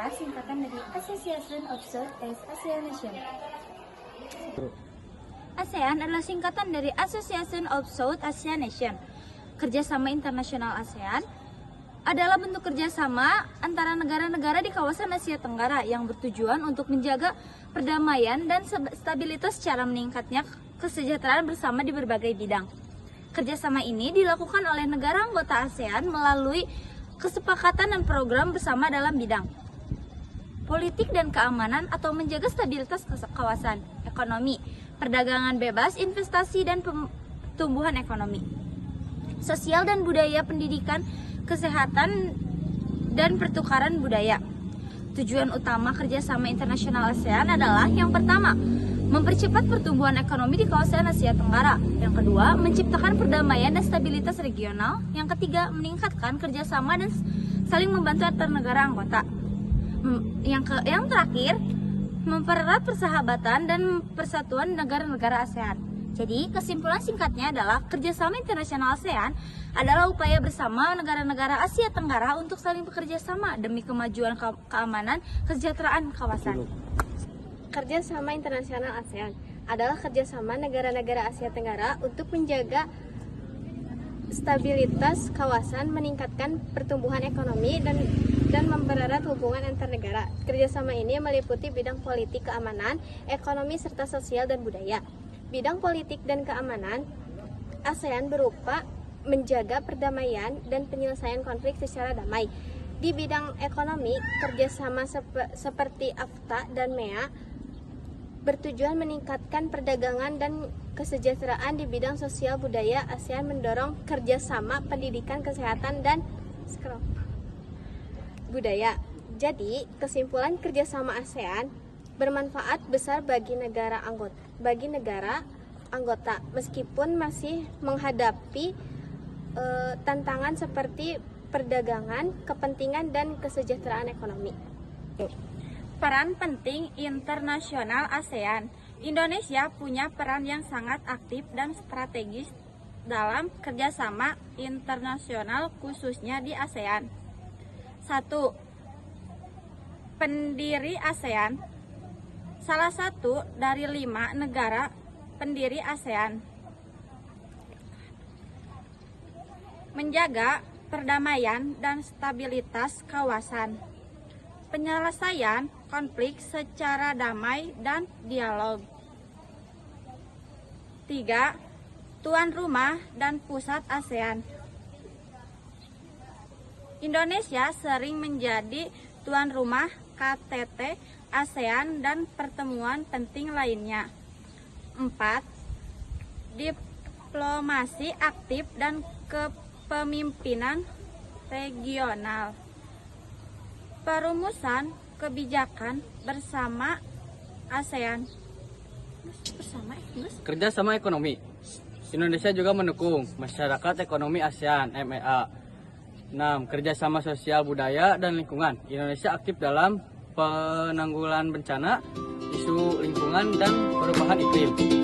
adalah singkatan dari Association of Southeast Asian Nations. ASEAN adalah singkatan dari Association of South Asian Nation. Kerjasama internasional ASEAN adalah bentuk kerjasama antara negara-negara di kawasan Asia Tenggara yang bertujuan untuk menjaga perdamaian dan stabilitas secara meningkatnya kesejahteraan bersama di berbagai bidang. Kerjasama ini dilakukan oleh negara anggota ASEAN melalui kesepakatan dan program bersama dalam bidang politik dan keamanan atau menjaga stabilitas kawasan, ekonomi, perdagangan bebas, investasi, dan pertumbuhan ekonomi, sosial dan budaya, pendidikan, kesehatan, dan pertukaran budaya. Tujuan utama kerjasama internasional ASEAN adalah yang pertama, mempercepat pertumbuhan ekonomi di kawasan Asia Tenggara. Yang kedua, menciptakan perdamaian dan stabilitas regional. Yang ketiga, meningkatkan kerjasama dan saling membantu antar negara anggota. Yang terakhir, mempererat persahabatan dan persatuan negara-negara ASEAN. Jadi, kesimpulan singkatnya adalah kerjasama internasional ASEAN adalah upaya bersama negara-negara Asia Tenggara untuk saling bekerja sama demi kemajuan keamanan, kesejahteraan kawasan. Kerjasama internasional ASEAN adalah kerjasama negara-negara Asia Tenggara untuk menjaga stabilitas kawasan, meningkatkan pertumbuhan ekonomi, dan mempererat hubungan antar negara. Kerjasama ini meliputi bidang politik, keamanan, ekonomi, serta sosial dan budaya. Bidang politik dan keamanan ASEAN berupa menjaga perdamaian dan penyelesaian konflik secara damai. Di bidang ekonomi, kerjasama seperti AFTA dan MEA bertujuan meningkatkan perdagangan dan kesejahteraan. Di bidang sosial budaya, ASEAN mendorong kerjasama pendidikan, kesehatan, dan budaya. Jadi, kesimpulan kerjasama ASEAN bermanfaat besar bagi negara anggota meskipun masih menghadapi tantangan seperti perdagangan, kepentingan, dan kesejahteraan ekonomi. Peran penting internasional ASEAN. Indonesia punya peran yang sangat aktif dan strategis dalam kerjasama internasional khususnya di ASEAN. 1. Pendiri ASEAN. Salah satu dari 5 negara pendiri ASEAN. Menjaga perdamaian dan stabilitas kawasan. Penyelesaian konflik secara damai dan dialog. 3. Tuan rumah dan pusat ASEAN. Indonesia sering menjadi tuan rumah KTT ASEAN dan pertemuan penting lainnya. 4. Diplomasi aktif dan kepemimpinan regional. Perumusan kebijakan bersama ASEAN. Kerjasama ekonomi. Indonesia juga mendukung masyarakat ekonomi ASEAN (MEA). 6. Kerjasama sosial budaya dan lingkungan. Indonesia aktif dalam penanggulangan bencana, isu lingkungan, dan perubahan iklim.